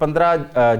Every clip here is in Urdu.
15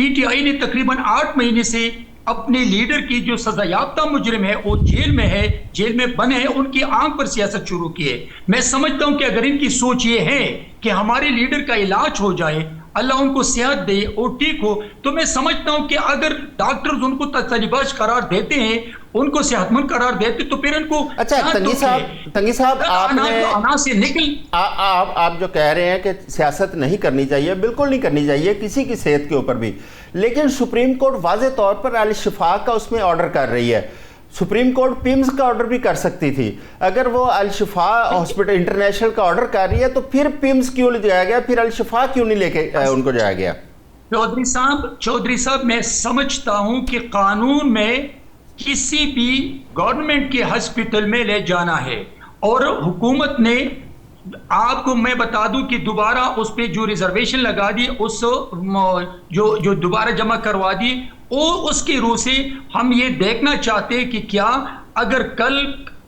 پی ٹی آئی نے تقریباً 8 مہینے سے اپنے لیڈر کی جو سزا یافتہ مجرم ہے وہ جیل میں ہے، جیل میں بند ہے، ان کی آنکھ پر سیاست شروع کی ہے۔ میں سمجھتا ہوں کہ اگر ان کی سوچ یہ ہے کہ ہمارے لیڈر کا علاج ہو جائے، اللہ ان کو صحت دے اور ٹھیک ہو، تو میں سمجھتا ہوں کہ اگر ڈاکٹرز ان کو تسلی بخش قرار دیتے ہیں، ان کو صحت مند قرار دیتے، تو پھر ان کو اچھا تنگی صاحب آپ نے انا سے نکل آپ جو کہہ رہے ہیں کہ سیاست نہیں کرنی چاہیے، بالکل نہیں کرنی چاہیے کسی کی صحت کے اوپر بھی، لیکن سپریم کورٹ واضح طور پر الشفا کا اس میں آرڈر کر رہی ہے۔ سپریم کورٹ پیمز کا آرڈر بھی کر سکتی تھی، اگر وہ الشفا ہاسپٹل انٹرنیشنل کا آرڈر کر رہی ہے تو پھر پیمز کیوں لے جایا گیا، پھر الشفا کیوں نہیں لے کے ان کو جایا گیا؟ چودھری صاحب میں سمجھتا ہوں کہ قانون میں کسی بھی گورنمنٹ کے ہاسپٹل میں لے جانا ہے، اور حکومت نے آپ کو میں بتا دوں کہ دوبارہ اس پہ جو ریزرویشن لگا دی، اس جو دوبارہ جمع کروا دی، اس کی روح سے ہم یہ دیکھنا چاہتے ہیں کہ کیا اگر کل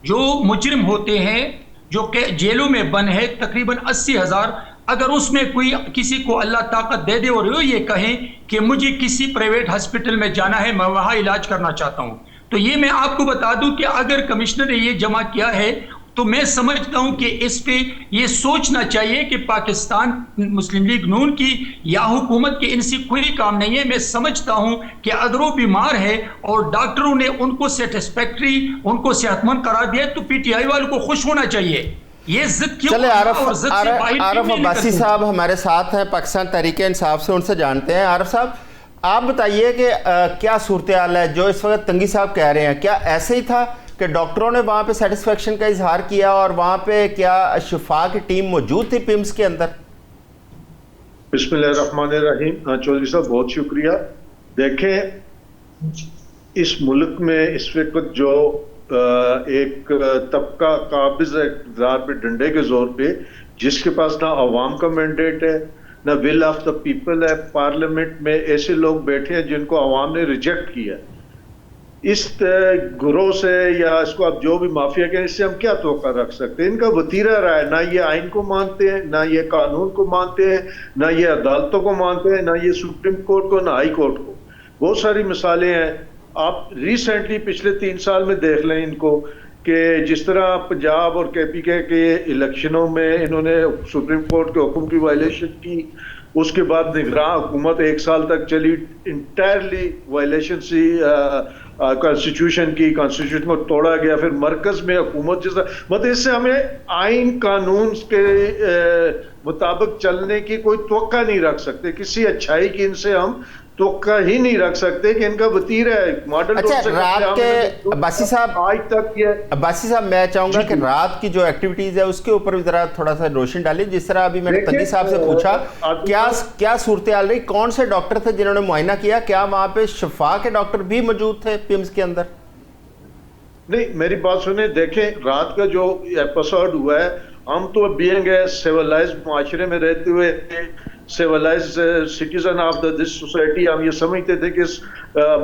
جو مجرم ہوتے ہیں جو کہ جیلوں میں بند ہے تقریباً 80,000، اگر اس میں کوئی کسی کو اللہ طاقت دے دے اور وہ یہ کہیں کہ مجھے کسی پرائیویٹ ہاسپٹل میں جانا ہے، میں وہاں علاج کرنا چاہتا ہوں، تو یہ میں آپ کو بتا دوں کہ اگر کمشنر نے یہ جمع کیا ہے تو میں سمجھتا ہوں کہ اس پہ یہ سوچنا چاہیے کہ پاکستان مسلم لیگ نون کی یا حکومت کے ان سے کوئی کام نہیں ہے۔ میں سمجھتا ہوں کہ اگر وہ بیمار ہے اور ڈاکٹروں نے ان کو سیٹسفیکٹری، ان کو صحت مند قرار دیا تو پی ٹی آئی والوں کو خوش ہونا چاہیے۔ یہ ضد کیوں؟ چلے عارف عباسی صاحب ہمارے ساتھ ہیں پاکستان تحریک انصاف سے، ان سے جانتے ہیں۔ عارف صاحب آپ بتائیے کہ کیا صورتحال ہے جو اس وقت تنگی صاحب کہہ رہے ہیں، کیا ایسے ہی تھا کہ ڈاکٹروں نے وہاں پہ سیٹسفیکشن کا اظہار کیا اور وہاں پہ کیا شفا کی ٹیم موجود تھی پیمز کے اندر؟ بسم اللہ الرحمن الرحیم۔ چودھری صاحب بہت شکریہ۔ دیکھیں اس ملک میں اس وقت جو ایک طبقہ قابض ہے اقتدار پہ ڈنڈے کے زور پہ، جس کے پاس نہ عوام کا مینڈیٹ ہے نہ ول آف دا پیپل ہے، پارلیمنٹ میں ایسے لوگ بیٹھے ہیں جن کو عوام نے ریجیکٹ کیا۔ اس گروہ سے یا اس کو آپ جو بھی مافیا کہیں، اس سے ہم کیا توقع رکھ سکتے ہیں؟ ان کا وتیرہ رہا ہے، نہ یہ آئین کو مانتے ہیں، نہ یہ قانون کو مانتے ہیں، نہ یہ عدالتوں کو مانتے ہیں، نہ یہ سپریم کورٹ کو، نہ ہائی کورٹ کو۔ بہت ساری مثالیں ہیں، آپ ریسنٹلی پچھلے 3 سال میں دیکھ لیں ان کو، کہ جس طرح پنجاب اور کے پی کے الیکشنوں میں انہوں نے سپریم کورٹ کے حکم کی وائلیشن کی، اس کے بعد نگراں حکومت 1 سال تک چلی، انٹائرلی وائلیشن سی کانسٹیٹیوشن کی، کانسٹیٹیوشن کو توڑا گیا، پھر مرکز میں حکومت جیسا، مطلب اس سے ہمیں آئین قانون کے مطابق چلنے کی کوئی توقع نہیں رکھ سکتے، کسی اچھائی کی ان سے ہم توقع ہی نہیں رکھ سکتے کہ ان کا وتیرہ ہے ماڈل۔ اچھا رات کے عباسی صاحب، آج تک یہ عباسی صاحب میں چاہوں گا کہ رات کی جو ایکٹیویٹیز ہے اس کے اوپر بھی ذرا تھوڑا سا روشن ڈالیں۔ جس طرح ابھی میں نے تنگی صاحب سے پوچھا کیا صورتحال رہی، کون سے ڈاکٹر تھے جنہوں نے معائنہ کیا، کیا وہاں پہ شفا کے ڈاکٹر بھی موجود تھے پیمز کے اندر؟ نہیں میری بات سنیں، دیکھیں رات کا جو ایپیسوڈ ہوا ہے، ہم تو بینگ اے سیولائزڈ معاشرے میں رہتے ہوئے civilised citizen of this society, ہم یہ سمجھتے تھے کہ اس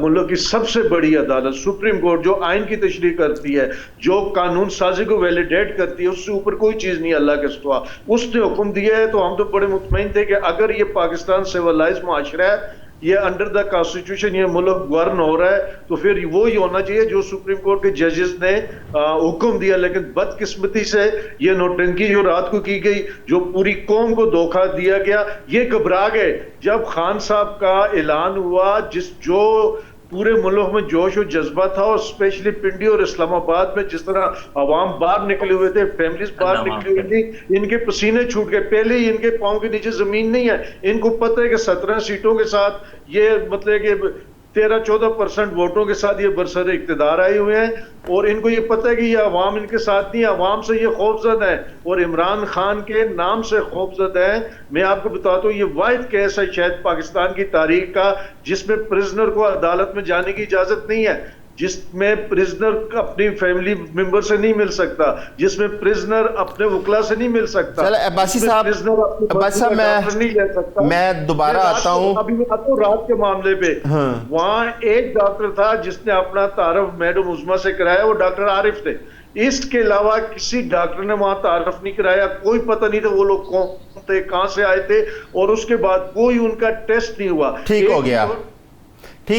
ملک کی سب سے بڑی عدالت سپریم کورٹ، جو آئین کی تشریح کرتی ہے، جو قانون سازی کو ویلیڈیٹ کرتی ہے، اس سے اوپر کوئی چیز نہیں اللہ کے سوا، اس نے حکم دیا ہے۔ تو ہم تو بڑے مطمئن تھے کہ اگر یہ پاکستان سیولائزڈ معاشرہ ہے، یہ انڈر دا کانسٹیٹیوشن یہ ملک گورن ہو رہا ہے، تو پھر وہی ہونا چاہیے جو سپریم کورٹ کے ججز نے حکم دیا۔ لیکن بدقسمتی سے یہ نوٹنکی جو رات کو کی گئی، جو پوری قوم کو دھوکہ دیا گیا، یہ گھبرا گئے جب خان صاحب کا اعلان ہوا، جو پورے ملک میں جوش و جذبہ تھا، اور اسپیشلی پنڈی اور اسلام آباد میں جس طرح عوام باہر نکلے ہوئے تھے، فیملیز باہر نکلی ہوئی تھی، ان کے پسینے چھوٹ گئے، پہلے ہی ان کے پاؤں کے نیچے زمین نہیں ہے۔ ان کو پتہ ہے کہ 17 سیٹوں کے ساتھ یہ مطلب کہ 13-14% ووٹوں کے ساتھ یہ برسر اقتدار آئے ہوئے ہیں، اور ان کو یہ پتہ ہے کہ یہ عوام ان کے ساتھ نہیں ہے، عوام سے یہ خوفزد ہے اور عمران خان کے نام سے خوفزد ہے۔ میں آپ کو بتاتا ہوں یہ واحد کیس ہے شاید پاکستان کی تاریخ کا جس میں پرزنر کو عدالت میں جانے کی اجازت نہیں ہے، جس میں پرزنر اپنی فیملی ممبر سے نہیں مل سکتا، جس میں پرزنر اپنے وکلا سے نہیں مل سکتا۔ چلے عباسی صاحب میں دوبارہ آتا ہوں، ابھی میں آتا ہوں رات کے معاملے پہ۔ وہاں ایک ڈاکٹر تھا جس نے اپنا تعارف میڈم عظمیٰ سے کرایا، وہ ڈاکٹر عارف تھے۔ اس کے علاوہ کسی ڈاکٹر نے وہاں تعارف نہیں کرایا، کوئی پتہ نہیں تھا وہ لوگ کون تھے, کہاں سے آئے تھے, اور اس کے بعد کوئی ان کا ٹیسٹ نہیں ہوا. ٹھیک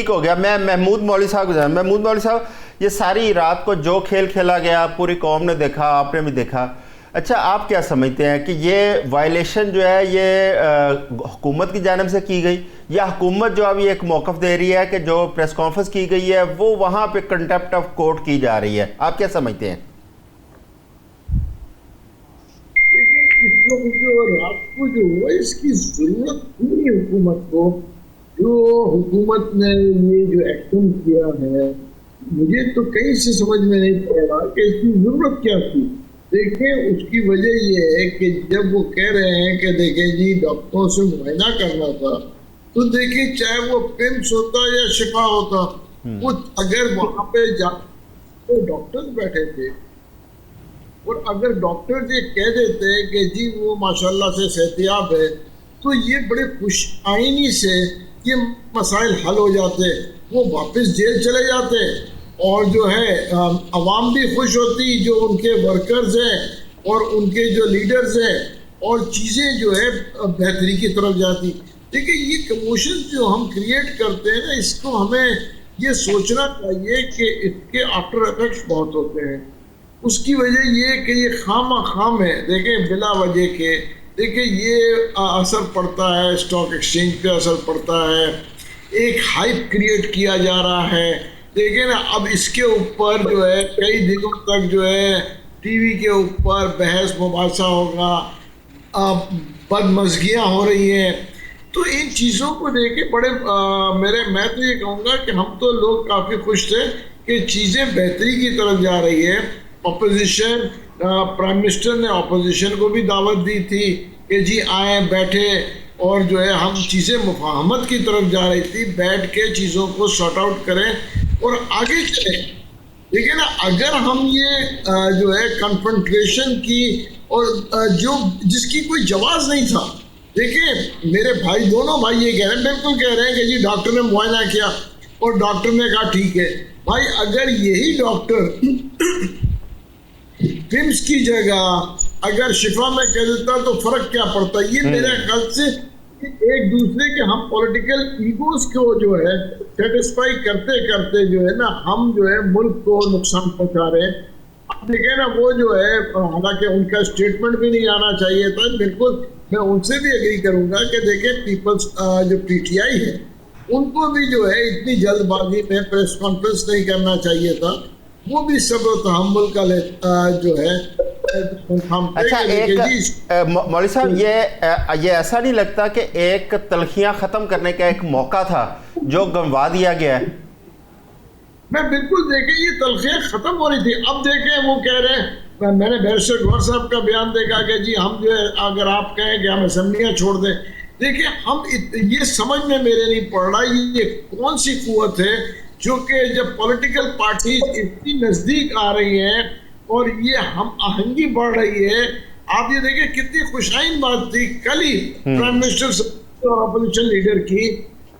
ہو گیا. میں محمود مولوی صاحب محمود مولوی صاحب, یہ ساری رات کو جو کھیل کھیلا گیا پوری قوم نے دیکھا, آپ نے بھی دیکھا. اچھا, آپ کیا سمجھتے ہیں کہ یہ وائلیشن جو ہے یہ حکومت کی جانب سے کی گئی, یا حکومت جو ابھی ایک موقف دے رہی ہے کہ جو پریس کانفرنس کی گئی ہے وہ وہاں پہ کنٹیمپٹ آف کورٹ کی جا رہی ہے؟ آپ کیا سمجھتے ہیں؟ جو رات کو جو ہوا اس کی ضرورت تھی حکومت کو, جو حکومت نے یہ جو ایکشن کیا ہے, مجھے تو کہیں سے سمجھ میں نہیں پڑ رہا کہ اس کی ضرورت کیا تھی. دیکھیں, اس کی وجہ یہ ہے کہ جب وہ کہہ رہے ہیں کہ دیکھیں جی ڈاکٹروں سے معائنہ کرنا تھا, تو دیکھیں چاہے وہ پمس ہوتا یا شفا ہوتا, وہ اگر وہاں پہ جا تو ڈاکٹر بیٹھے تھے, اور اگر ڈاکٹر یہ کہہ دیتے کہ جی وہ ماشاءاللہ سے صحتیاب ہے, تو یہ بڑے خوش آئینی سے یہ مسائل حل ہو جاتے, وہ واپس جیل چلے جاتے, اور جو ہے عوام بھی خوش ہوتی, جو ان کے ورکرز ہیں اور ان کے جو لیڈرز ہیں, اور چیزیں جو ہے بہتری کی طرف جاتی. دیکھیں, یہ کموشن جو ہم کریٹ کرتے ہیں نا, اس کو ہمیں یہ سوچنا چاہیے کہ اس کے آفٹر افیکٹس بہت ہوتے ہیں. اس کی وجہ یہ کہ یہ خام ہے. دیکھیں, بلا وجہ کے دیکھیں یہ اثر پڑتا ہے, اسٹاک ایکسچینج پہ اثر پڑتا ہے, ایک ہائپ کریٹ کیا جا رہا ہے. دیکھیں نا, اب اس کے اوپر جو ہے کئی دنوں تک جو ہے ٹی وی کے اوپر بحث مباحثہ ہوگا, بدمزگیاں ہو رہی ہیں. تو ان چیزوں کو دیکھ کے بڑے میں تو یہ کہوں گا کہ ہم تو لوگ کافی خوش تھے کہ چیزیں بہتری کی طرف جا رہی ہے. اپوزیشن, پرائم منسٹر نے اپوزیشن کو بھی دعوت دی تھی کہ جی آئیں بیٹھے, اور جو ہے ہم چیزیں مفاہمت کی طرف جا رہی تھی, بیٹھ کے چیزوں کو سارٹ آؤٹ کریں اور آگے چلیں. دیکھیں نا, اگر ہم یہ جو ہے کنفرنٹریشن کی, اور جو جس کی کوئی جواز نہیں تھا. دیکھیں میرے بھائی, دونوں بھائی یہ کہہ رہے ہیں, بالکل کہہ رہے ہیں کہ جی ڈاکٹر نے معائنہ کیا اور ڈاکٹر نے کہا ٹھیک ہے. بھائی, اگر یہی ڈاکٹر پمس کی جگہ اگر شفا میں کہہ دیتا تو فرق کیا پڑتا. یہ میرے خیال سے ایک دوسرے کے ہم پولیٹیکل ایگوز کو جو ہے سیٹسفائی کرتے کرتے جو ہے نا, ہم جو ہے ملک کو نقصان پہنچا رہے ہیں. اب دیکھیں نا, وہ جو ہے حالانکہ ان کا اسٹیٹمنٹ بھی نہیں آنا چاہیے تھا, بالکل میں ان سے بھی اگری کروں گا کہ دیکھیں پیپلز جو پی ٹی آئی ہے ان کو بھی جو ہے اتنی جلد بازی میں پریس کانفرنس نہیں کرنا چاہیے تھا. وہ بھی صبر و تحمل کا جو ہے. اچھا, ایک مولوی صاحب, یہ ایسا نہیں لگتا کہ ایک تلخیاں ختم کرنے کا ایک موقع تھا جو گنوا دیا گیا ہے؟ میں بالکل, دیکھیں یہ تلخیاں ختم ہو رہی تھی. اب دیکھیں وہ کہہ رہے ہیں, میں نے بیرسٹر گوہر صاحب کا بیان دیکھا کہ جی ہم جو ہے اگر آپ کہیں کہ ہم اسمبلیاں چھوڑ دیں. دیکھیں, ہم یہ سمجھ میں میرے نہیں پڑ رہا یہ کون سی قوت ہے جو کہ جب پولیٹیکل پارٹیز اتنی نزدیک آ رہی ہیں اور یہ ہم آہنگی بڑھ رہی ہے. آپ یہ دیکھیں کتنی خوشائن بات تھی کل ہی پرائم منسٹر اور اپوزیشن لیڈر کی.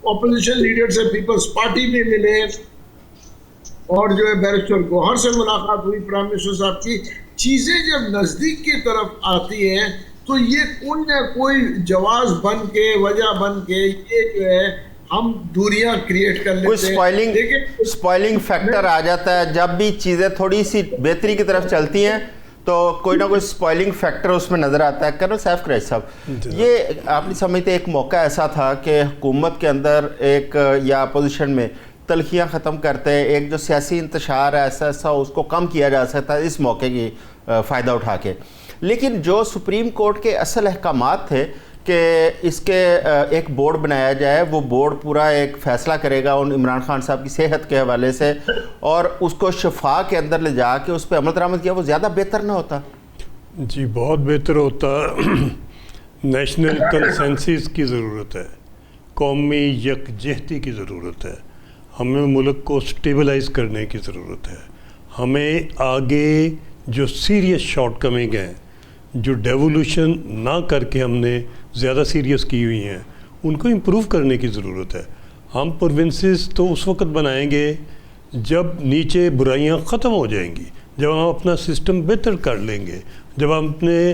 اپوزیشن لیڈر سے پیپلز پارٹی بھی ملے, اور جو ہے بیرسٹر گوہر سے ملاقات ہوئی پرائم منسٹر صاحب کی. چیزیں جب نزدیک کی طرف آتی ہیں تو یہ کوئی نہ کوئی جواز بن کے, وجہ بن کے یہ جو ہے ہم دوریاں کریٹ کر لیتے ہیں. سپوائلنگ فیکٹر آ جاتا ہے جب بھی چیزیں تھوڑی سی بہتری کی طرف چلتی ہیں, تو کوئی نہ کوئی سپوائلنگ فیکٹر اس میں نظر آتا ہے. کرنل سیف قریشی صاحب, یہ آپ نہیں سمجھتے ایک موقع ایسا تھا کہ حکومت کے اندر ایک یا اپوزیشن میں تلخیاں ختم کرتے, ایک جو سیاسی انتشار ہے ایسا اس کو کم کیا جا سکتا ہے اس موقع کی فائدہ اٹھا کے. لیکن جو سپریم کورٹ کے اصل احکامات تھے کہ اس کے ایک بورڈ بنایا جائے, وہ بورڈ پورا ایک فیصلہ کرے گا ان عمران خان صاحب کی صحت کے حوالے سے, اور اس کو شفا کے اندر لے جا کے اس پہ عمل درآمد کیا, وہ زیادہ بہتر نہ ہوتا؟ جی بہت بہتر ہوتا. نیشنل کنسنسس کی ضرورت ہے, قومی یکجہتی کی ضرورت ہے, ہمیں ملک کو سٹیبلائز کرنے کی ضرورت ہے. ہمیں آگے جو سیریس شارٹ کمنگ ہیں, جو ڈیولوشن نہ کر کے ہم نے زیادہ سیریس کی ہوئی ہیں, ان کو امپروو کرنے کی ضرورت ہے. ہم پروونسز تو اس وقت بنائیں گے جب نیچے برائیاں ختم ہو جائیں گی, جب ہم اپنا سسٹم بہتر کر لیں گے, جب ہم اپنے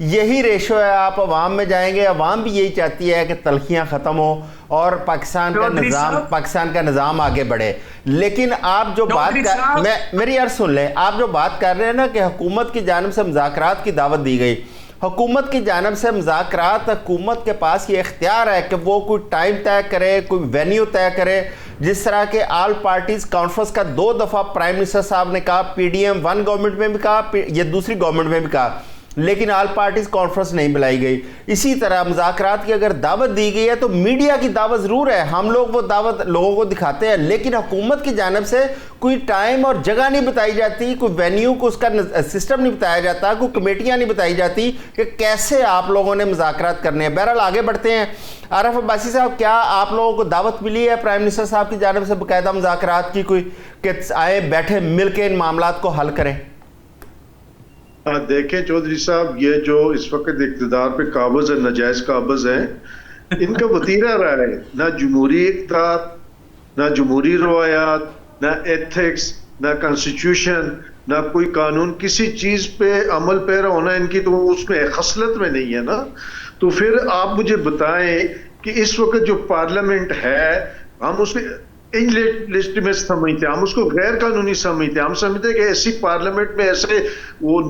یہی ریشو ہے. آپ عوام میں جائیں گے, عوام بھی یہی چاہتی ہے کہ تلخیاں ختم ہوں اور پاکستان کا نظام آگے بڑھے. لیکن آپ جو بات میری عرض سن لیں, آپ جو بات کر رہے ہیں نا کہ حکومت کی جانب سے مذاکرات کی دعوت دی گئی, حکومت کی جانب سے مذاکرات, حکومت کے پاس یہ اختیار ہے کہ وہ کوئی ٹائم طے کرے, کوئی وینیو طے کرے. جس طرح کہ آل پارٹیز کانفرنس کا 2 دفعہ پرائم منسٹر صاحب نے کہا, PDM 1 گورنمنٹ میں بھی کہا, یہ دوسری گورنمنٹ میں بھی کہا, لیکن آل پارٹیز کانفرنس نہیں بلائی گئی. اسی طرح مذاکرات کی اگر دعوت دی گئی ہے تو میڈیا کی دعوت ضرور ہے, ہم لوگ وہ دعوت لوگوں کو دکھاتے ہیں, لیکن حکومت کی جانب سے کوئی ٹائم اور جگہ نہیں بتائی جاتی, کوئی وینیو کو اس کا سسٹم نہیں بتایا جاتا, کوئی کمیٹیاں نہیں بتائی جاتی کہ کیسے آپ لوگوں نے مذاکرات کرنے ہیں. بہرحال آگے بڑھتے ہیں. عارف عباسی صاحب, کیا آپ لوگوں کو دعوت ملی ہے پرائم منسٹر صاحب کی جانب سے باقاعدہ مذاکرات کی, کوئی کہ آئے بیٹھے مل کے ان معاملات کو حل کریں؟ دیکھیں چودھری صاحب, یہ جو اس وقت اقتدار پہ قابض ہے, ناجائز قابض ہیں, ان کا وتیرہ رہا ہے نہ جمہوری اقدار, نہ جمہوری روایات, نہ ایتھکس, نہ کانسٹیٹیوشن, نہ کوئی قانون, کسی چیز پہ عمل پیرا ہونا ان کی تو اس میں خصلت میں نہیں ہے نا. تو پھر آپ مجھے بتائیں کہ اس وقت جو پارلیمنٹ ہے, ہم اس میں انلیجٹمیٹ سمجھتے ہیں, ہم اس کو غیر قانونی سمجھتے ہیں. ہم سمجھتے ہیں کہ ایسی پارلیمنٹ میں ایسے وہ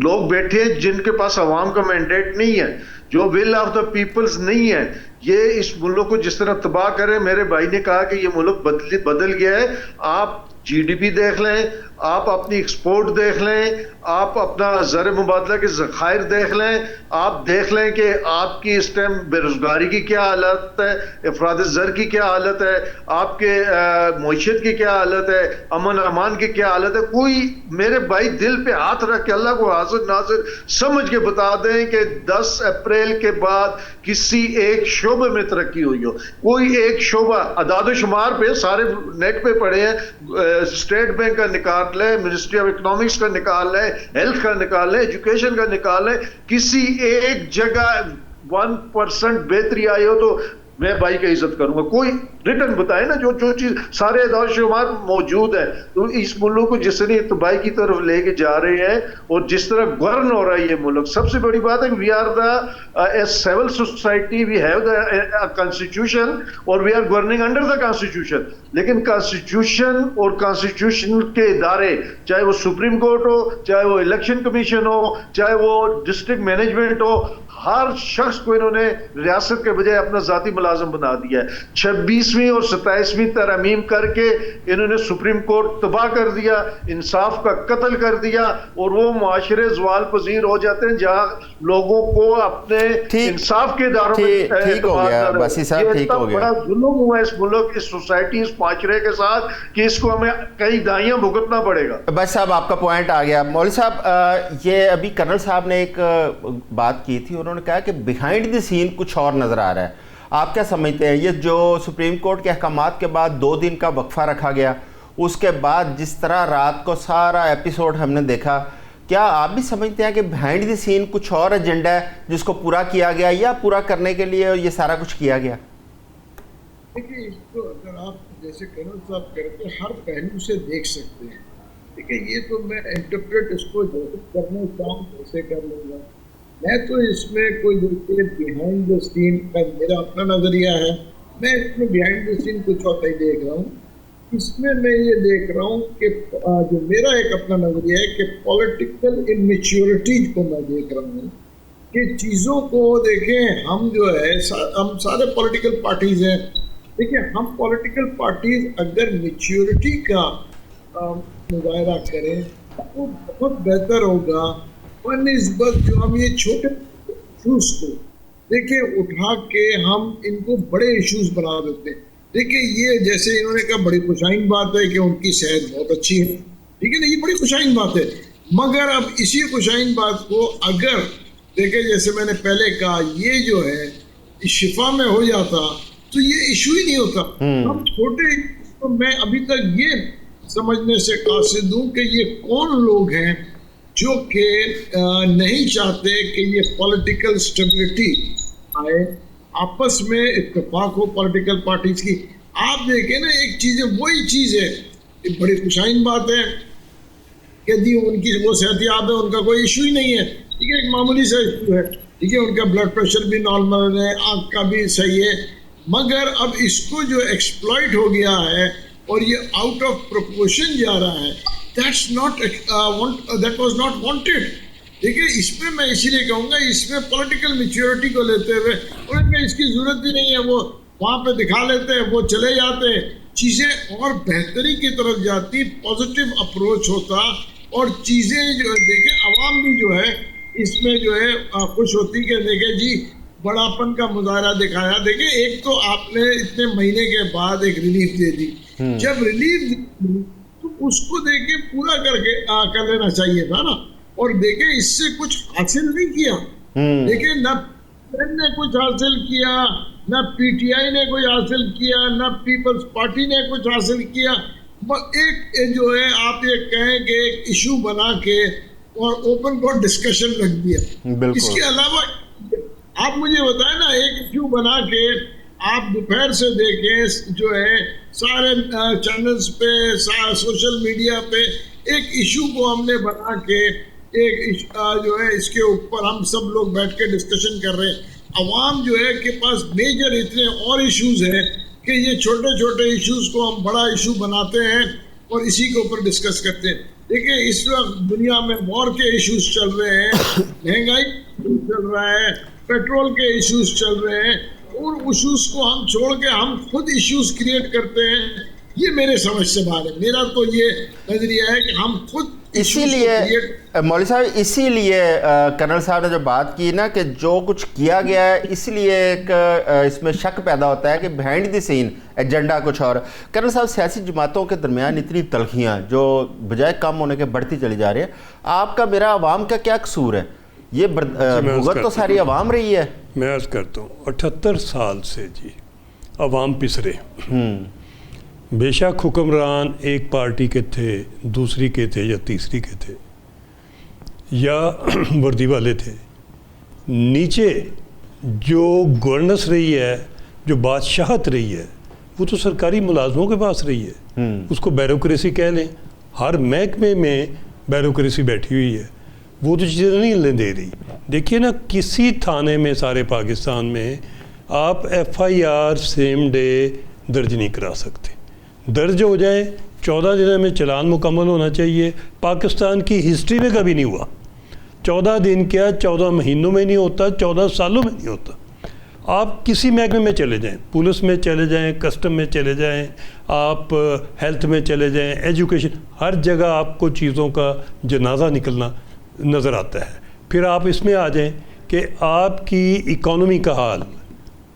لوگ بیٹھے ہیں جن کے پاس عوام کا مینڈیٹ نہیں ہے, جو ول آف دا پیپلز نہیں ہے. یہ اس ملک کو جس طرح تباہ کرے, میرے بھائی نے کہا کہ یہ ملک بدل گیا ہے. آپ GDP دیکھ لیں, آپ اپنی ایکسپورٹ دیکھ لیں, آپ اپنا زر مبادلہ کے ذخائر دیکھ لیں, آپ دیکھ لیں کہ آپ کی اس ٹائم بے روزگاری کی کیا حالت ہے, افراد زر کی کیا حالت ہے, آپ کے معیشت کی کیا حالت ہے, امن امان کی کیا حالت ہے. کوئی میرے بھائی دل پہ ہاتھ رکھ کے اللہ کو حاضر ناظر سمجھ کے بتا دیں کہ 10 اپریل کے بعد کسی ایک شعبے میں ترقی ہوئی ہو. کوئی ایک شعبہ, اعداد و شمار پہ سارے نیٹ پہ پڑے ہیں, اسٹیٹ بینک کا نکال لیں, منسٹری آف اکنامکس کا نکال لیں, ہیلتھ کا نکال لیں, ایجوکیشن کا نکال لیں, کسی ایک جگہ 1% بہتری آئی ہو تو میں بھائی کا عزت کروں گا. کوئی ریٹن بتائے نا جو چیز سارے اعداد و شمار موجود ہے. تو اس ملک کو جس طرح تباہی کی طرف لے کے جا رہے ہیں اور جس طرح گورن ہو رہا ہے یہ ملک, سب سے بڑی بات ہے کہ we are the civil society, we have the constitution اور we are governing under the constitution. لیکن کانسٹیٹیوشن اور کانسٹیٹیوشن کے ادارے, چاہے وہ سپریم کورٹ ہو, چاہے وہ الیکشن کمیشن ہو, چاہے وہ ڈسٹرکٹ مینجمنٹ ہو, ہر شخص کو انہوں نے ریاست کے بجائے اپنا ذاتی ملازم بنا دیا ہے. 26ویں اور 27ویں ترامیم کر کے انہوں نے سپریم کورٹ تباہ کر دیا, انصاف کا قتل کر دیا, اور وہ معاشرے زوال پذیر ہو جاتے ہیں جہاں لوگوں کو اپنے انصاف کے اداروں میں ٹھیک ہو گیا. باسی صاحب ٹھیک ہو گیا. بڑا ظلم ہوا اس ملک, اس سوسائٹی, اس معاشرے کے ساتھ کہ اس کو ہمیں کئی دائیاں بھگتنا پڑے گا. بس صاحب آپ کا پوائنٹ آ گیا. مولوی صاحب, یہ ابھی کرنل صاحب نے ایک بات کی تھی, انہوں نے کہا کہ بیہائنڈ دی سین کچھ اور نظر آ رہا ہے. آپ کیا سمجھتے ہیں, یہ جو سپریم کورٹ کے احکامات کے بعد 2 دن کا وقفہ رکھا گیا, اس کے بعد جس طرح رات کو سارا ایپیسوڈ ہم نے دیکھا, کیا آپ بھی سمجھتے ہیں کہ بیہائنڈ دی سین کچھ اور ایجنڈا ہے جس کو پورا کیا گیا, یا پورا کرنے کے لیے یہ سارا کچھ کیا گیا؟ دیکھیے, اس کو اگر آپ جیسے کرنل صاحب کرتے ہر پہلو سے دیکھ سکتے ہیں. دیکھیے, یہ تو میں انٹرپریٹ اس کو جیسے کرنا چاہوں ویسے کر لوں گا. میں تو اس میں کوئی دیکھتے بیہائنڈ دا سین کا میرا اپنا نظریہ ہے, میں اس میں بیہائنڈ دا سین کچھ اور نہیں دیکھ رہا ہوں. اس میں یہ دیکھ رہا ہوں کہ جو میرا ایک اپنا نظریہ ہے کہ پولیٹیکل اممیچیورٹی کو میں دیکھ رہا ہوں کہ چیزوں کو دیکھیں. ہم جو ہے ہم سارے پولیٹیکل پارٹیز ہیں. دیکھیں, ہم پولیٹیکل پارٹیز اگر میچیورٹی کا مظاہرہ کریں تو بہت بہتر ہوگا بنسبت جو ہم یہ چھوٹے ایشوز کو دیکھیں اٹھا کے ہم ان کو بڑے ایشوز بنا دیتے ہیں. دیکھیں, یہ جیسے انہوں نے کہا بڑی خوشائن بات ہے کہ ان کی صحت بہت اچھی ہے, ٹھیک ہے نا, یہ بڑی خوشائن بات ہے. مگر اب اسی خوشائن بات کو اگر دیکھیں, جیسے میں نے پہلے کہا, یہ جو ہے شفا میں ہو جاتا تو یہ ایشو ہی نہیں ہوتا. ہم چھوٹے, تو میں ابھی تک یہ سمجھنے سے قاصد ہوں کہ یہ کون لوگ ہیں جو کہ نہیں چاہتے کہ یہ پولیٹیکل سٹیبلٹی آئے, آپس میں اتفاق ہو پولیٹیکل پارٹیز کی. آپ دیکھیں نا, ایک چیز ہے, وہی چیز ہے, بڑی خوشائن بات ہے کہ جی ان کی وہ صحت یاب ہے, ان کا کوئی ایشو ہی نہیں ہے. ٹھیک ہے, ایک معمولی سا ایشو ہے, ٹھیک ہے, ان کا بلڈ پریشر بھی نارمل ہے, آنکھ کا بھی صحیح ہے, مگر اب اس کو جو ایکسپلائٹ ہو گیا ہے اور یہ آؤٹ آف پروپورشن جا رہا ہے, that was not wanted. دیکھیں اس میں میں اسی لیے کہوں گا, اس میں پولیٹیکل میچیورٹی کو لیتے ہوئے ان میں اس کی ضرورت بھی نہیں ہے, وہ وہاں پہ دکھا لیتے ہیں, وہ چلے جاتے ہیں, چیزیں اور بہتری کی طرف جاتی, پازیٹیو اپروچ ہوتا اور چیزیں جو ہے دیکھیں عوام بھی جو ہے اس میں جو ہے خوش ہوتی کہ دیکھیں جی بڑاپن کا مظاہرہ دکھایا. دیکھیں ایک تو آپ نے اتنے مہینے کے بعد ایک ریلیف دے دی, جب ریلیف دی تو اس کو دیکھیں پورا کر لینا چاہیے تھا نا, اور دیکھیں اس سے کچھ حاصل نہیں کیا. دیکھیں نہ نے کچھ حاصل کیا, نہ پی ٹی آئی نے کچھ حاصل کیا, نہ پیپلز پارٹی نے کچھ حاصل کیا. ایک جو ہے آپ یہ کہیں کہ ایک ایشو بنا کے اور اوپن کورٹ ڈسکشن رکھ دیا. اس کے علاوہ آپ مجھے بتائیں نا, ایک ایشو بنا کے آپ دوپہر سے دیکھیں جو ہے سارے چینلز پہ, سوشل میڈیا پہ ایک ایشو کو ہم نے بنا کے ایک جو ہے اس کے اوپر ہم سب لوگ بیٹھ کے ڈسکشن کر رہے ہیں. عوام جو ہے کے پاس میجر اتنے اور ایشوز ہیں کہ یہ چھوٹے چھوٹے ایشوز کو ہم بڑا ایشو بناتے ہیں اور اسی کے اوپر ڈسکس کرتے ہیں. دیکھیں اس وقت دنیا میں وار کے ایشوز چل رہے ہیں, مہنگائی چل رہا ہے, پیٹرول کے ایشوز چل رہے ہیں, اور ایشوز کو ہم چھوڑ کے ہم خود ایشوز کریٹ کرتے ہیں. یہ میرے سمجھ سے باہر ہے. میرا تو یہ نظریہ ہے کہ ہم خود اسی لیے مولوی صاحب, اسی لیے کرنل صاحب نے جو بات کی نا کہ جو کچھ کیا گیا ہے, اس لیے ایک اس میں شک پیدا ہوتا ہے کہ بیہائنڈ دی سین ایجنڈا کچھ اور. کرنل صاحب سیاسی جماعتوں کے درمیان اتنی تلخیاں جو بجائے کم ہونے کے بڑھتی چلی جا رہی ہیں, آپ کا میرا عوام کا کیا قصور ہے؟ یہ بھگت تو ساری عوام رہی ہے. میں عرض کرتا ہوں 78 سال سے جی عوام پسرے, بے شک حکمران ایک پارٹی کے تھے, دوسری کے تھے یا تیسری کے تھے یا وردی والے تھے, نیچے جو گورننس رہی ہے, جو بادشاہت رہی ہے, وہ تو سرکاری ملازموں کے پاس رہی ہے. اس کو بیوروکریسی کہہ لیں, ہر محکمے میں بیوروکریسی بیٹھی ہوئی ہے, وہ تو چیزیں نہیں لیں دے رہی. دیکھیے نا, کسی تھانے میں سارے پاکستان میں آپ F I R same day درج نہیں کرا سکتے. درج ہو جائے 14 دنوں میں چلان مکمل ہونا چاہیے. پاکستان کی ہسٹری میں کبھی نہیں ہوا. 14 دن کیا 14 مہینوں میں نہیں ہوتا, 14 سالوں میں نہیں ہوتا. آپ کسی محکمے میں چلے جائیں, پولیس میں چلے جائیں, کسٹم میں چلے جائیں, آپ ہیلتھ میں چلے جائیں, ایجوکیشن, ہر جگہ آپ کو چیزوں کا جنازہ نکلنا نظر آتا ہے. پھر آپ اس میں آ جائیں کہ آپ کی اکانومی کا حال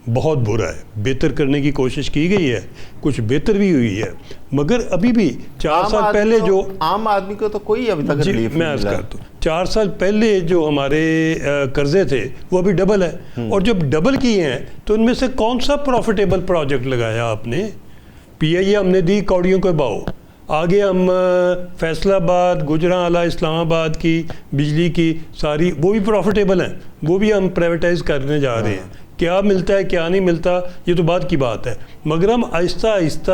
بہت برا ہے. بہتر کرنے کی کوشش کی گئی ہے, کچھ بہتر بھی ہوئی ہے, مگر ابھی بھی 4 سال پہلے جو عام آدمی کو تو کوئی ابھی تک ریلیف میں عرض کرتا ہوں, 4 سال پہلے جو ہمارے قرضے تھے وہ ابھی ڈبل ہے, اور جب ڈبل کیے ہیں تو ان میں سے کون سا پروفیٹیبل پروجیکٹ لگایا آپ نے؟ پی آئی اے ہم نے دی کوڑیوں کے باؤ, آگے ہم فیصلہ آباد, گجرانوالہ, اسلام آباد کی بجلی کی ساری وہ بھی پروفیٹیبل ہیں, وہ بھی ہم پرائیویٹائز کرنے جا رہے ہیں. کیا ملتا ہے کیا نہیں ملتا یہ تو بعد کی بات ہے, مگر ہم آہستہ آہستہ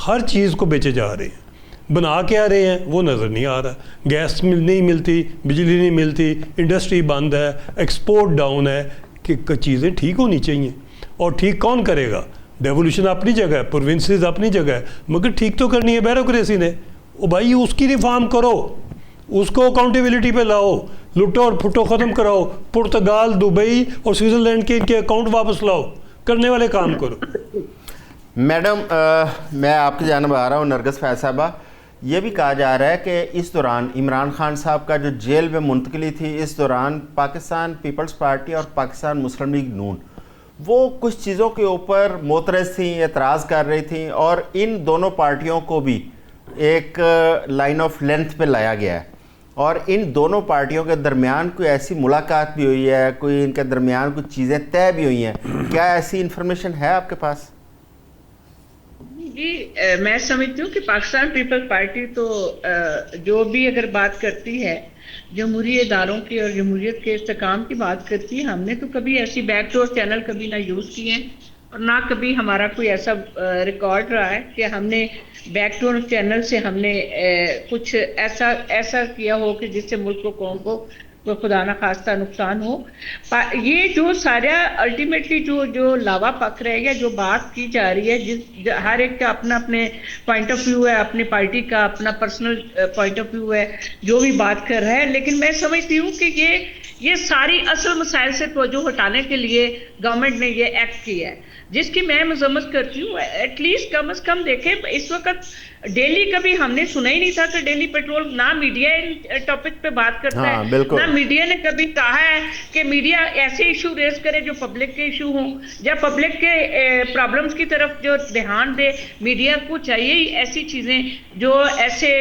ہر چیز کو بیچے جا رہے ہیں. بنا کے آ رہے ہیں وہ نظر نہیں آ رہا. گیس نہیں ملتی, بجلی نہیں ملتی, انڈسٹری بند ہے, ایکسپورٹ ڈاؤن ہے. کہ چیزیں ٹھیک ہونی چاہیے, اور ٹھیک کون کرے گا؟ ڈیولوشن اپنی جگہ ہے, پروونسز اپنی جگہ ہے, مگر ٹھیک تو کرنی ہے بیوروکریسی نے. او بھائی اس کی ریفارم کرو, اس کو اکاؤنٹیبلٹی پہ لاؤ, لٹو اور پھٹو ختم کراؤ, پرتگال, دبئی اور سوئٹزرلینڈ کے ان کے اکاؤنٹ واپس لاؤ, کرنے والے کام کرو. میڈم میں آپ کی جانب آ رہا ہوں. نرگس فیض صاحبہ, یہ بھی کہا جا رہا ہے کہ اس دوران عمران خان صاحب کا جو جیل میں منتقلی تھی, اس دوران پاکستان پیپلز پارٹی اور پاکستان مسلم لیگ نون وہ کچھ چیزوں کے اوپر معترض تھیں, اعتراض کر رہی تھیں, اور ان دونوں پارٹیوں کو بھی ایک لائن آف لینتھ پہ لایا گیا ہے, اور ان دونوں پارٹیوں کے درمیان کوئی ایسی ملاقات بھی ہوئی ہے, کوئی ان کے درمیان کچھ چیزیں طے بھی ہوئی ہیں. کیا ایسی انفارمیشن ہے آپ کے پاس؟ جی میں سمجھتی ہوں کہ پاکستان پیپلز پارٹی تو جو بھی اگر بات کرتی ہے جمہوری اداروں کی اور جمہوریت کے استحکام کی بات کرتی ہے, ہم نے تو کبھی ایسی بیک ڈور چینل کبھی نہ یوز کیے ہیں, اور نہ کبھی ہمارا کوئی ایسا ریکارڈ رہا ہے کہ ہم نے بیک ڈور چینل سے ہم نے کچھ ایسا کیا ہو کہ جس سے ملک کو قوم کو کوئی خدا نہ خواستہ نقصان ہو. یہ جو سارا الٹیمیٹلی جو لاوا پک رہا ہے یا جو بات کی جا رہی ہے، ہر ایک کا اپنا اپنے پوائنٹ آف ویو ہے، اپنی پارٹی کا اپنا پرسنل پوائنٹ آف ویو ہے جو بھی بات کر رہا ہے، لیکن میں سمجھتی ہوں کہ یہ ساری اصل مسائل سے توجہ ہٹانے کے لیے گورنمنٹ نے یہ ایکٹ کیا ہے، جس کی میں مذمت کرتی ہوں. ایٹ لیسٹ کم از کم دیکھیں، اس وقت ڈیلی کبھی ہم نے سنا ہی نہیں تھا کہ ڈیلی پیٹرول، نہ میڈیا ان ٹاپک پہ بات کرتا ہے، نہ میڈیا نے کبھی کہا ہے کہ میڈیا ایسے ایشو ریز کرے جو پبلک کے ایشو ہوں یا پبلک کے پرابلمز کی طرف جو دھیان دے. میڈیا کو چاہیے ہی ایسی چیزیں جو ایسے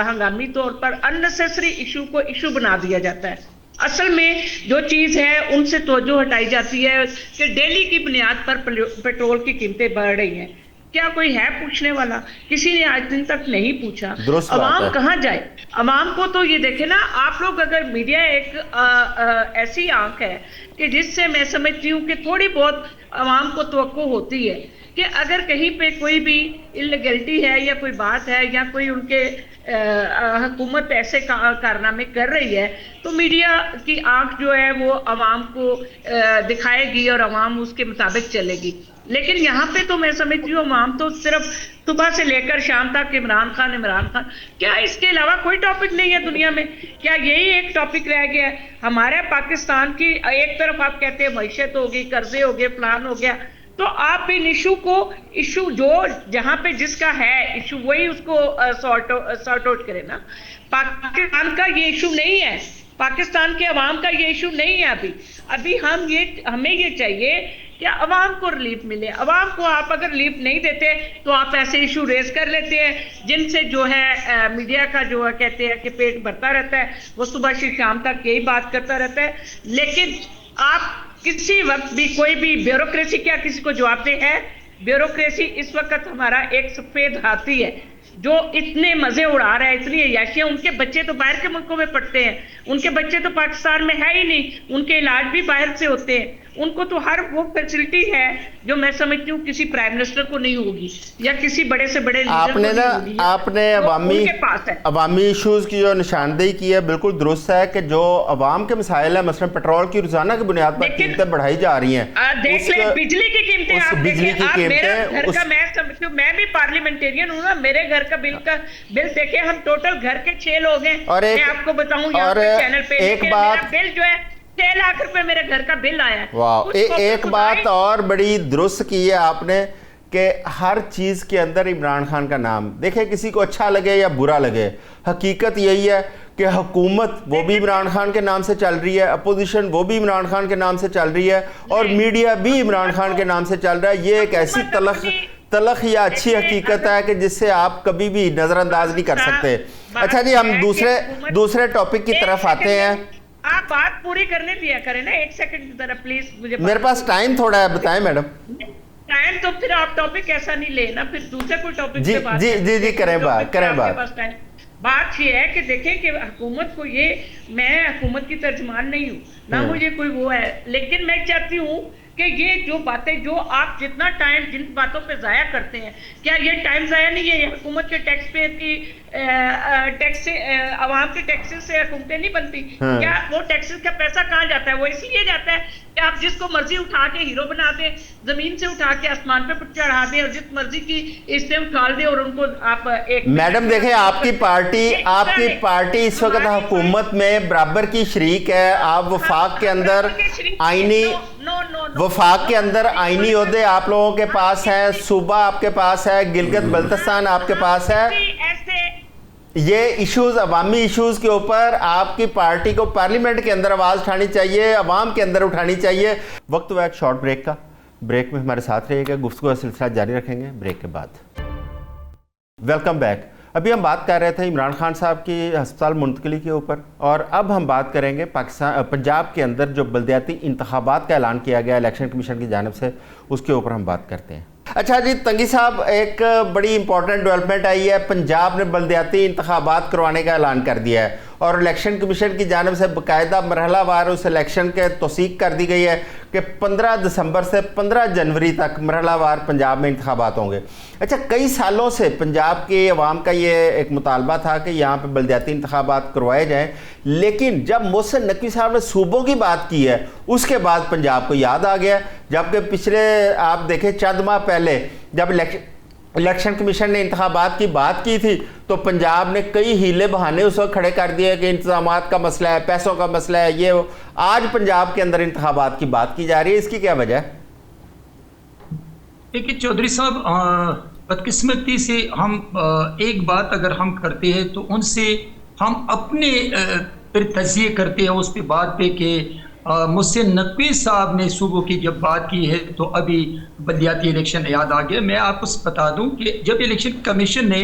ہنگامی طور پر اننیسیسری ایشو کو ایشو بنا دیا جاتا ہے. اصل میں جو چیز ہے ان سے توجہ ہٹائی جاتی ہے کہ ڈیلی کی بنیاد پر پیٹرول کی قیمتیں بڑھ رہی ہیں. کیا کوئی ہے پوچھنے والا؟ کسی نے آج دن تک نہیں پوچھا. عوام کہاں جائے؟ عوام کو تو یہ دیکھیں نا آپ لوگ، اگر میڈیا ایک ایسی آنکھ ہے کہ جس سے میں سمجھتی ہوں کہ تھوڑی بہت عوام کو توقع ہوتی ہے کہ اگر کہیں پہ کوئی بھی انلیگلٹی ہے یا کوئی بات ہے یا کوئی ان کے حکومت ایسے کارنامے کر رہی ہے تو میڈیا کی آنکھ جو ہے وہ عوام کو دکھائے گی اور عوام اس کے مطابق چلے گی. لیکن یہاں پہ تو میں سمجھتی ہوں عوام تو صرف صبح سے لے کر شام تک عمران خان. کیا اس کے علاوہ کوئی ٹاپک نہیں ہے دنیا میں؟ کیا یہی ایک ٹاپک رہ گیا ہے؟ ہمارے پاکستان کی ایک طرف آپ کہتے ہیں معیشت ہوگی، قرضے ہو گئے، فلان ہو گیا، تو آپ ان ایشو جو جہاں پہ جس کا ہے ایشو وہی اس کو سارٹ آؤٹ کرے نا. پاکستان کا یہ ایشو نہیں ہے، پاکستان کے عوام کا یہ ایشو نہیں ہے. ابھی ہمیں یہ چاہیے کہ عوام کو ریلیف ملے. عوام کو آپ اگر ریلیف نہیں دیتے تو آپ ایسے ایشو ریز کر لیتے ہیں جن سے جو ہے میڈیا کا جو ہے کہتے ہیں کہ پیٹ بھرتا رہتا ہے، وہ صبح سے شام تک یہی بات کرتا رہتا ہے. لیکن آپ کسی وقت بھی کوئی بھی بیوروکریسی کیا کسی کو جواب دہ ہے؟ بیوروکریسی اس وقت ہمارا ایک سفید ہاتھی ہے جو اتنے مزے اڑا رہا ہے، اتنی عیاشیاں. ان کے بچے تو باہر کے ملکوں میں پڑھتے ہیں، ان کے بچے تو پاکستان میں ہے ہی نہیں، ان کے علاج بھی باہر سے ہوتے ہیں. ان کو تو ہر وہ فیسلٹی ہے جو میں سمجھتی ہوں کسی پرائم منسٹر کو نہیں ہوگی یا کسی بڑے سے بڑے آپ نے عوامی ایشوز کی جو نشاندہی کی ہے بالکل درست ہے کہ جو عوام کے مسائل ہیں، مثلا پیٹرول کی روزانہ کی بنیاد پر قیمتیں بڑھائی جا رہی ہیں. دیکھ لیں بجلی کی قیمتیں، آپ دیکھیں، میرا گھر کا میں سمجھتی ہوں، میں بھی پارلیمنٹیرین ہوں نا، میرے گھر کا بل دیکھیں، ہم ٹوٹل گھر کے 6 لوگ ہیں. میں آپ کو بتاؤں یہاں پہ چینل پہ میرا بل جو ہے 6 لاکھ روپے میرے گھر کا بل آیا ہے. ایک بات اور بڑی درست کی ہے آپ نے کہ ہر چیز کے اندر عمران خان کا نام دیکھیں، کسی کو اچھا لگے یا برا لگے، حقیقت یہی ہے کہ حکومت وہ بھی عمران خان کے نام سے چل رہی ہے، اپوزیشن وہ بھی عمران خان کے نام سے چل رہی ہے، اور میڈیا بھی عمران خان کے نام سے چل رہا ہے. یہ ایک ایسی تلخ یا اچھی حقیقت ہے کہ جس سے آپ کبھی بھی نظر انداز نہیں کر سکتے. اچھا جی، ہم دوسرے ٹاپک کی طرف آتے ہیں. آپ بات پوری کرنے دیا کریں نا، 1 سیکنڈ کی طرف پلیز. مجھے میرے پاس ٹائم تھوڑا ہے، بتائیں میڈم. ٹائم تو پھر آپ ٹاپک ایسا نہیں لینا، پھر دوسرے کوئی ٹاپک پہ بات جی کریں بات. بات یہ ہے کہ دیکھیں کہ حکومت کو میں حکومت کی ترجمان نہیں ہوں، نہ مجھے کوئی وہ ہے، لیکن میں چاہتی ہوں کہ یہ جو باتیں جو آپ جتنا ٹائم جن باتوں پہ ضائع کرتے ہیں، کیا یہ ٹائم ضائع نہیں ہے؟ یہ حکومت کے ٹیکس پیئر کی ٹیکس سے، عوام کے ٹیکسز سے حکومتیں نہیں بنتی. کیا وہ ٹیکسز کا پیسہ کہاں جاتا ہے؟ وہ اسی لیے جاتا ہے کہ آپ جس کو مرضی اٹھا کے ہیرو بنا دیں، زمین سے اٹھا کے آسمان پہ چڑھا دیں، اور جس مرضی کی اس سے اٹھال دیں اور ان کو آپ ایک. میڈم دیکھیں، آپ کی پارٹی اس وقت حکومت میں برابر کی شریک ہے. آپ وفاق کے اندر آئینی عہدے آپ لوگوں کے پاس ہیں، صوبہ آپ کے پاس ہے، گلگت بلتستان آپ کے پاس ہے. یہ ایشوز، عوامی ایشوز کے اوپر آپ کی پارٹی کو پارلیمنٹ کے اندر آواز اٹھانی چاہیے، عوام کے اندر اٹھانی چاہیے. وقت ہوا ایک شارٹ بریک کا. بریک میں ہمارے ساتھ رہیے گا، گفتگو کا سلسلہ جاری رکھیں گے بریک کے بعد. Welcome back. ابھی ہم بات کر رہے تھے عمران خان صاحب کی ہسپتال منتقلی کے اوپر، اور اب ہم بات کریں گے پنجاب کے اندر جو بلدیاتی انتخابات کا اعلان کیا گیا الیکشن کمیشن کی جانب سے، اس کے اوپر ہم بات کرتے ہیں. اچھا جی تنگی صاحب، ایک بڑی امپورٹنٹ ڈیولپمنٹ آئی ہے. پنجاب نے بلدیاتی انتخابات کروانے کا اعلان کر دیا ہے، اور الیکشن کمیشن کی جانب سے باقاعدہ مرحلہ وار اس الیکشن کے توثیق کر دی گئی ہے. کہ 15 دسمبر سے 15 جنوری تک مرحلہ وار پنجاب میں انتخابات ہوں گے. اچھا کئی سالوں سے پنجاب کے عوام کا یہ ایک مطالبہ تھا کہ یہاں پہ بلدیاتی انتخابات کروائے جائیں, لیکن جب محسن نقوی صاحب نے صوبوں کی بات کی ہے اس کے بعد پنجاب کو یاد آ گیا, جبکہ پچھلے آپ دیکھیں چند ماہ پہلے جب الیکشن کمیشن نے انتخابات کی بات کی تھی تو پنجاب نے کئی ہیلے بہانے اس وقت کھڑے کر دیے کہ انتظامات کا مسئلہ ہے, پیسوں کا مسئلہ ہے, یہ وہ. آج پنجاب کے اندر انتخابات کی بات کی جا رہی ہے, اس کی کیا وجہ ہے؟ دیکھیے چودھری صاحب, بدقسمتی سے ہم ایک بات اگر ہم کرتے ہیں تو ان سے ہم اپنے پر تجزیے کرتے ہیں اس پہ بات پہ کہ محسن نقوی صاحب نے صوبوں کی جب بات کی ہے تو ابھی بلدیاتی الیکشن یاد آ گیا. میں آپ کو بتا دوں کہ جب الیکشن کمیشن نے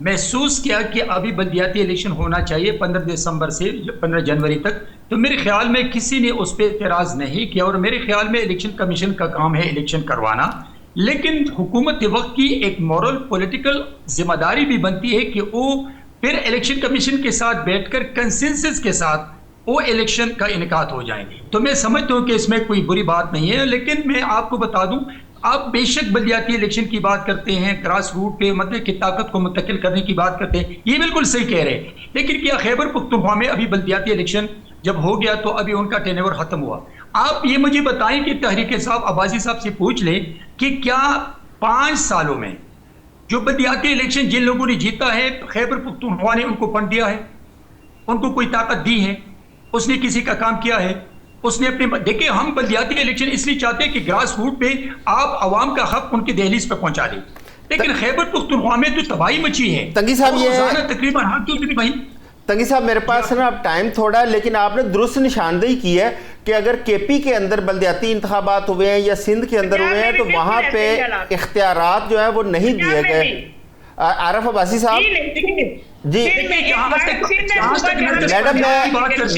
محسوس کیا کہ ابھی بلدیاتی الیکشن ہونا چاہیے 15 دسمبر سے 15 جنوری تک, تو میرے خیال میں کسی نے اس پہ اعتراض نہیں کیا, اور میرے خیال میں الیکشن کمیشن کا کام ہے الیکشن کروانا. لیکن حکومت وقت کی ایک مورل پولیٹیکل ذمہ داری بھی بنتی ہے کہ وہ پھر الیکشن کمیشن کے ساتھ بیٹھ کر کنسنسس کے ساتھ وہ الیکشن کا انعقاد ہو جائیں گے. تو میں سمجھتا ہوں کہ اس میں کوئی بری بات نہیں ہے, لیکن میں آپ کو بتا دوں آپ بے شک بلدیاتی الیکشن کی بات کرتے ہیں, گراس روٹ پہ مطلب کی طاقت کو منتقل کرنے کی بات کرتے ہیں, یہ بالکل صحیح کہہ رہے ہیں. لیکن کیا خیبر پختونخوا میں ابھی بلدیاتی الیکشن جب ہو گیا تو ابھی ان کا ٹینور ختم ہوا؟ آپ یہ مجھے بتائیں کہ تحریک صاحب عباسی صاحب سے پوچھ لیں کہ کیا 5 سالوں میں جو بلدیاتی الیکشن جن لوگوں نے جیتا ہے خیبر پختونخوا نے ان کو فنڈ دیا ہے, ان کو کوئی طاقت دی ہے, اس نے کسی کا کام کیا ہے, اس نے اپنے دیکھیں ہم بلدیاتی الیکشن اس لیے چاہتے ہیں کہ گراس روٹ پہ آپ عوام کا حق ان کی دہلیز پہ پہنچا دیں, لیکن خیبر پختونخوا میں تو تباہی مچی ہے. تنگی صاحب یہ تقریباً بھائی تنگی صاحب میرے پاس نا اب ٹائم تھوڑا ہے, لیکن آپ نے درست نشاندہی کی ہے کہ اگر کے پی کے اندر بلدیاتی انتخابات ہوئے ہیں یا سندھ کے اندر ہوئے ہیں تو وہاں پہ اختیارات جو ہیں وہ نہیں دیے گئے. عارف عباسی صاحب جی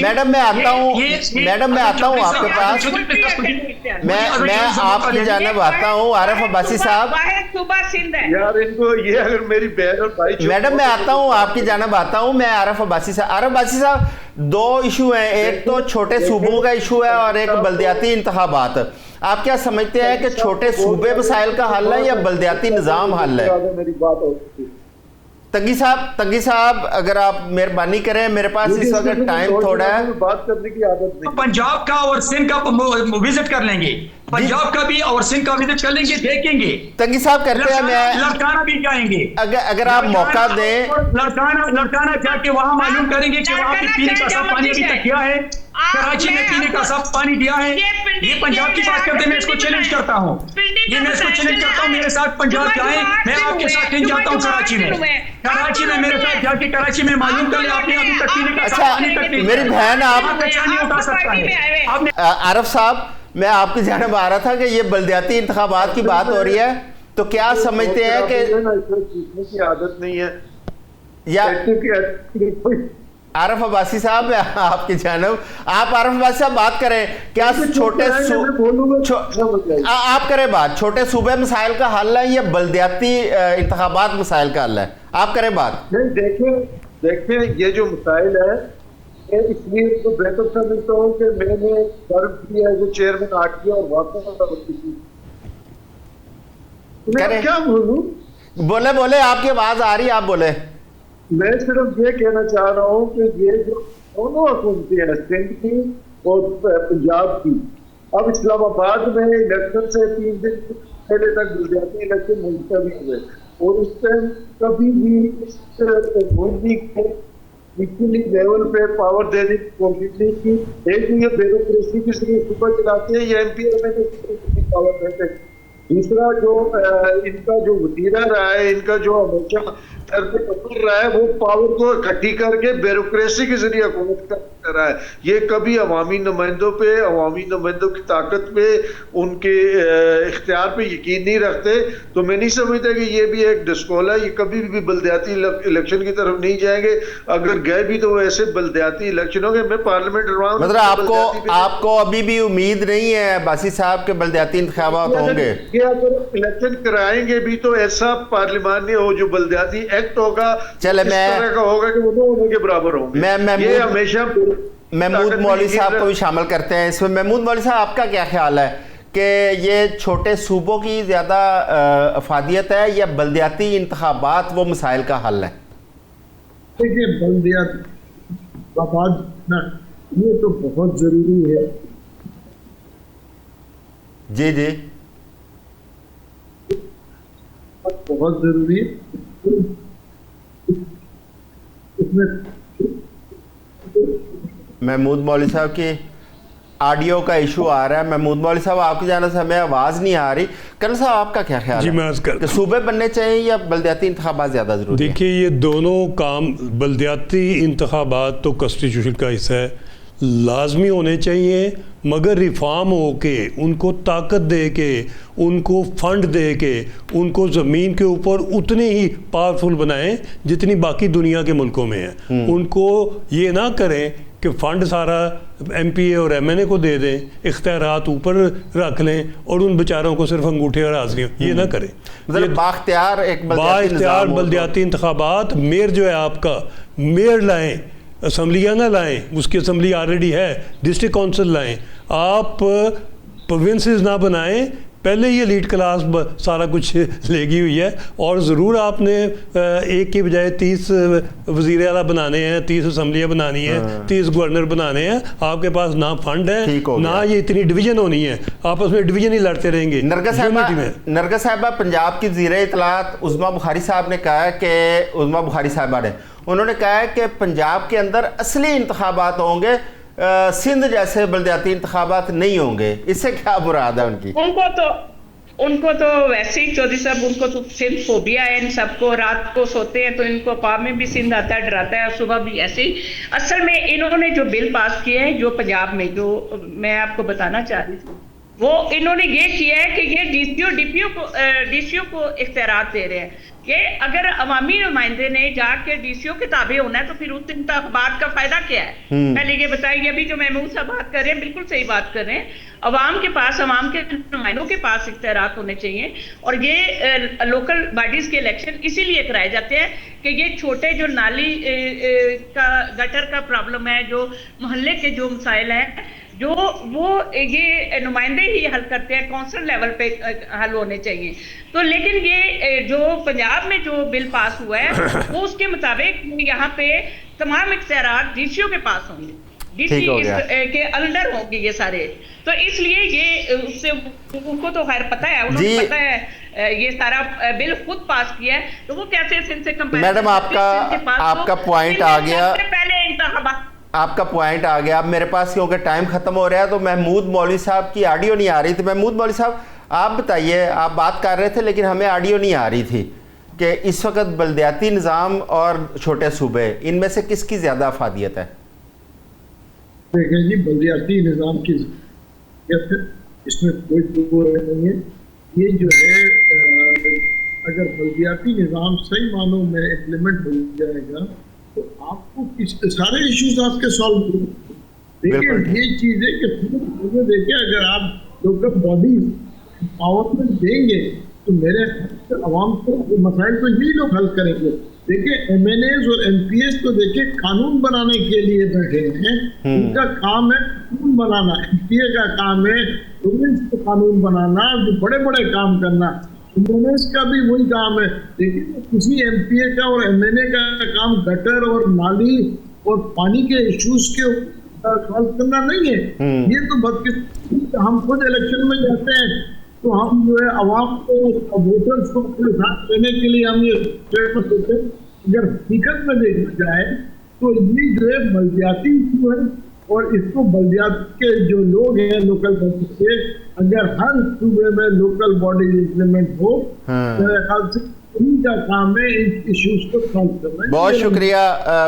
میڈم میں آتا ہوں آپ کے پاس, میں آپ کی جانب آتا ہوں. عارف عباسی صاحب میڈم میں آتا ہوں, آپ کی جانب آتا ہوں. میں عارف عباسی صاحب 2 ایشو ہیں, ایک تو چھوٹے صوبوں کا ایشو ہے اور ایک بلدیاتی انتخابات. آپ کیا سمجھتے ہیں کہ چھوٹے صوبے مسائل کا حل ہے یا بلدیاتی نظام حل ہے؟ تنگی صاحب اگر آپ مہربانی کریں, میرے پاس اس وقت ٹائم تھوڑا ہے. بات کرنے کی عادت نہیں. پنجاب کا اور سندھ کا وزٹ کر لیں گے, پنجاب کا بھی اور سندھ کا وزٹ کر لیں گے, دیکھیں گے. تنگی صاحب کرتے ہیں, میں لڑکانہ بھی جائیں گے. اگر آپ موقع دیں, لڑکانہ جا کے وہاں معلوم کریں گے کہ وہاں پہ پینے کا صاف پانی ابھی تک کیا ہے, کراچی میں پینے کا صاف پانی دیا ہے. یہ پنجاب کی بات کرتے ہیں, میں اس کو چیلنج کرتا ہوں, میرے ساتھ پنجاب جائیں, میں آپ کے ساتھ کہیں جاتا ہوں کراچی میں میرے ساتھ جا کے کراچی میں معلوم کر لیں آپ نے ابھی تک پینے کا صاف پانی تک نہیں. میری بہن آپ نہیں اٹھا سکتا ہے. عارف صاحب میں آپ کی جانب آ رہا تھا کہ یہ بلدیاتی انتخابات کی بات ہو رہی ہے, تو کیا سمجھتے ہیں کہ کی عادت نہیں ہے یا عارف عباسی صاحب آپ کی جانب, آپ عارف عباسی صاحب بات کریں, کیا چھوٹے آپ کریں بات, چھوٹے صوبے مسائل کا حل ہے یا بلدیاتی انتخابات مسائل کا حل ہے؟ آپ کریں بات. دیکھیں یہ جو مسائل ہے اس لیے تو بہتر سمجھتا ہوں کہ میں نے سرو کیا جو چیئرمین آٹ کیا اور واقعہ کیا بولوں. بولے آپ کی آواز آ رہی ہے, آپ بولے. میں صرف یہ کہنا چاہ رہا ہوں کہ یہ جو دونوں حکومتیں ہیں سندھ کی اور پنجاب کی, اب اسلام آباد میں الیکشن سے 3 دن پہلے تک بلدیاتی الیکشن ملتوی ہوئے, اور اس ٹائم کبھی بھی اس مودی کو نچلی لیول پہ پاور دینے کی کوشش نہیں کی. ایک یہ بیوروکریسی کے ذریعے صوبہ چلاتے ہیں یا M P M L power دیتے ہیں. دوسرا جو ان کا جو وزیرہ رہا ہے, ان کا جو ہمیشہ رہا ہے, وہ پاور کو اکٹھی کر کے بیوروکریسی کے ذریعے حکومت کر رہا ہے. یہ کبھی عوامی نمائندوں پہ, عوامی نمائندوں کی طاقت پہ, ان کے اختیار پہ یقین نہیں رکھتے. تو میں نہیں سمجھتا کہ یہ بھی ایک ڈسکول ہے. یہ کبھی بھی بلدیاتی الیکشن کی طرف نہیں جائیں گے. اگر گئے بھی تو وہ ایسے بلدیاتی الیکشن ہوں گے. میں پارلیمنٹ رہا ہوں, مطلب آپ کو ابھی بھی امید نہیں ہے باسی صاحب کے بلدیاتی انتخابات ہوں گے؟ اگر الیکشن کرائیں گے بھی تو ایسا پارلیمان نہیں ہو جو بلدیاتی ایکٹ ہوگا اس طرح کا ہوگا کہ وہ دونوں کے برابر ہوں گے. یہ ہمیشہ محمود مولوی صاحب کو بھی شامل کرتے ہیں اس میں. محمود مولوی صاحب آپ کا کیا خیال ہے کہ یہ چھوٹے صوبوں کی زیادہ افادیت ہے یا بلدیاتی انتخابات وہ مسائل کا حل ہے؟ دیکھیے بلدیات یہ تو بہت ضروری ہے. جی جی بہت ضروری ہے. اس میں محمود مولوی صاحب کی آڈیو کا ایشو آ رہا ہے. محمود مولوی صاحب آپ کی جانب سے ہمیں آواز نہیں آ رہی. کرنل صاحب آپ کا کیا خیال جی ہے میں عرض کرتا کہ صوبے بننے چاہیے یا بلدیاتی انتخابات زیادہ ضروری ہیں؟ دیکھیے یہ دونوں کام بلدیاتی انتخابات تو کنسٹیٹیوشن کا حصہ ہے, لازمی ہونے چاہیے, مگر ریفارم ہو کے ان کو طاقت دے کے ان کو فنڈ دے کے ان کو زمین کے اوپر اتنے ہی پاورفل بنائیں جتنی باقی دنیا کے ملکوں میں ہیں. ان کو یہ نہ کریں کہ فنڈ سارا ایم پی اے اور ایم این اے کو دے دیں, اختیارات اوپر رکھ لیں اور ان بیچاروں کو صرف انگوٹھے اور حاضریوں, یہ نہ کریں. مطلب بااختیار ایک بااختیار بلدیاتی انتخابات, میئر جو ہے آپ کا, میئر لائیں, اسمبلیاں نہ لائیں, اس کی اسمبلی آلریڈی ہے, ڈسٹرکٹ کونسل لائیں, آپ پروونسز نہ بنائیں, پہلے یہ لیڈ کلاس سارا کچھ لگی ہوئی ہے. اور ضرور آپ نے ایک کی بجائے 30 وزیر اعلیٰ بنانے ہیں, 30 اسمبلیاں بنانی ہیں, 30 گورنر بنانے ہیں. آپ کے پاس نہ فنڈ ہے نہ یہ اتنی ڈویژن ہونی ہے, آپس میں ڈویژن ہی لڑتے رہیں گے. نرگس صاحبہ پنجاب کی وزیر اطلاعات عظمیٰ بخاری صاحب نے کہا کہ عظمیٰ بخاری صاحبہ نے انہوں نے کہا ہے کہ پنجاب کے اندر اصلی انتخابات ہوں گے, سندھ جیسے بلدیاتی انتخابات نہیں ہوں گے. اس سے کیا مراد ہے ان کی؟ ان کو تو ویسے ہی چودھری صاحب, ان کو تو سندھ فوبیا ہے. ان سب کو رات کو سوتے ہیں تو ان کو خواب میں بھی سندھ آتا ہے, ڈراتا ہے, اور صبح بھی ایسے ہی. اصل میں انہوں نے جو بل پاس کیے ہیں جو پنجاب میں, جو میں آپ کو بتانا چاہ رہی تھی, وہ انہوں نے یہ کیا ہے کہ یہ ڈی سی او کو اختیارات دے رہے ہیں کہ اگر عوامی نمائندے نے جا کے ڈی سی او کے تابع ہونا ہے تو پھر اس انتخابات کا فائدہ کیا ہے. پہلے یہ بتائیے, ابھی جو محمود صاحب بات کر رہے ہیں بالکل صحیح بات کر رہے ہیں. عوام کے پاس, عوام کے نمائندوں کے پاس اختیارات ہونے چاہیے. اور یہ لوکل باڈیز کے الیکشن اسی لیے کرائے جاتے ہیں کہ یہ چھوٹے جو نالی کا گٹر کا پرابلم ہے, جو محلے کے جو مسائل ہیں, جو وہ یہ نمائندے ہی حل کرتے ہیں, کونسل لیول پہ حل ہونے چاہیے. تو لیکن یہ جو پنجاب میں جو بل پاس ہوا ہے وہ اس کے مطابق یہاں پہ تمام اختیارات ڈی سی او کے پاس ہوں گے, ڈی سی کے انڈر ہوں گے یہ سارے. تو اس لیے یہ اس سے ان کو تو خیر پتہ ہے, انہوں نے پتہ ہے یہ سارا بل خود پاس کیا ہے, تو وہ کیسے سندھ سے کمپیئر. میڈم آپ کا پوائنٹ آ گیا, پہلے انتخابات آپ کا پوائنٹ آ گیا. اب میرے پاس کیونکہ ٹائم ختم ہو رہا ہے تو محمود مولوی صاحب کی آڈیو نہیں آ رہی تھی. محمود مولوی صاحب آپ بتائیے, آپ بات کر رہے تھے لیکن ہمیں آڈیو نہیں آ رہی تھی کہ اس وقت بلدیاتی نظام اور چھوٹے صوبے, ان میں سے کس کی زیادہ افادیت ہے؟ دیکھیں جی, بلدیاتی نظام کی اس میں کوئی دو نہیں ہے. یہ جو ہے اگر بلدیاتی نظام صحیح معنوں میں امپلیمنٹ ہو جائے گا تو آپ کو سارے ایشوز آپ کے سالو ہو. دیکھیں یہ چیز ہے کہ دیکھیں اگر آپ لوکل باڈیز پاورمنٹ دیں گے تو میرے عوام کو مسائل تو یہی لوگ حل کریں گے. دیکھیں ایم این ایز اور ایم پی ایس تو دیکھیں قانون بنانے کے لیے بیٹھے ہیں, ان کا کام ہے قانون بنانا. ایم پی اے کا کام ہے قانون بنانا, جو بڑے بڑے کام کرنا. ایم ایس کا بھی وہی کام ہے. دیکھیں کسی ایم پی اے کا اور ایم این اے کا کام گٹر اور نالی اور پانی کے ایشوز کے سالو کرنا نہیں ہے. یہ تو بدقسمتی, ہم خود الیکشن میں جاتے ہیں تو ہم جو ہے عوام کو ووٹرز کو اپنے ساتھ لینے کے لیے ہم یہ اسٹیٹمنٹ دیتے ہیں. اگر حقیقت میں دیکھا جائے تو یہ جو ہے بلدیاتی ایشو ہے, اور اس کو بلدیات کے جو لوگ ہیں لوکل باڈی سے, اگر ہر صوبے میں لوکل باڈی امپلیمنٹ ہو میرے خیال سے ان کا کام ہے ان ایشوز کو سالو کرنا. بہت شکریہ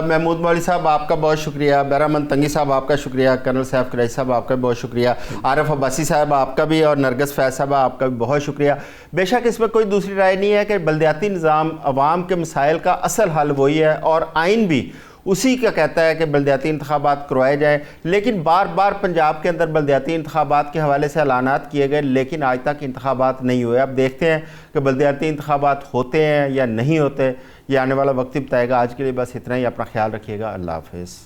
محمود مولوی صاحب, آپ کا بہت شکریہ. بہرامند تنگی صاحب آپ کا شکریہ. کرنل سیف قریشی صاحب آپ کا بھی بہت شکریہ. عارف عباسی صاحب آپ کا بھی, اور نرگس فیض صاحب آپ کا بھی بہت شکریہ. بے شک اس میں کوئی دوسری رائے نہیں ہے کہ بلدیاتی نظام عوام کے مسائل کا اصل حل وہی ہے, اور آئین بھی اسی کا کہتا ہے کہ بلدیاتی انتخابات کروائے جائیں. لیکن بار بار پنجاب کے اندر بلدیاتی انتخابات کے حوالے سے اعلانات کیے گئے لیکن آج تک انتخابات نہیں ہوئے. اب دیکھتے ہیں کہ بلدیاتی انتخابات ہوتے ہیں یا نہیں ہوتے, یہ آنے والا وقت ہی بتائے گا. آج کے لیے بس اتنا ہی. اپنا خیال رکھیے گا. اللہ حافظ.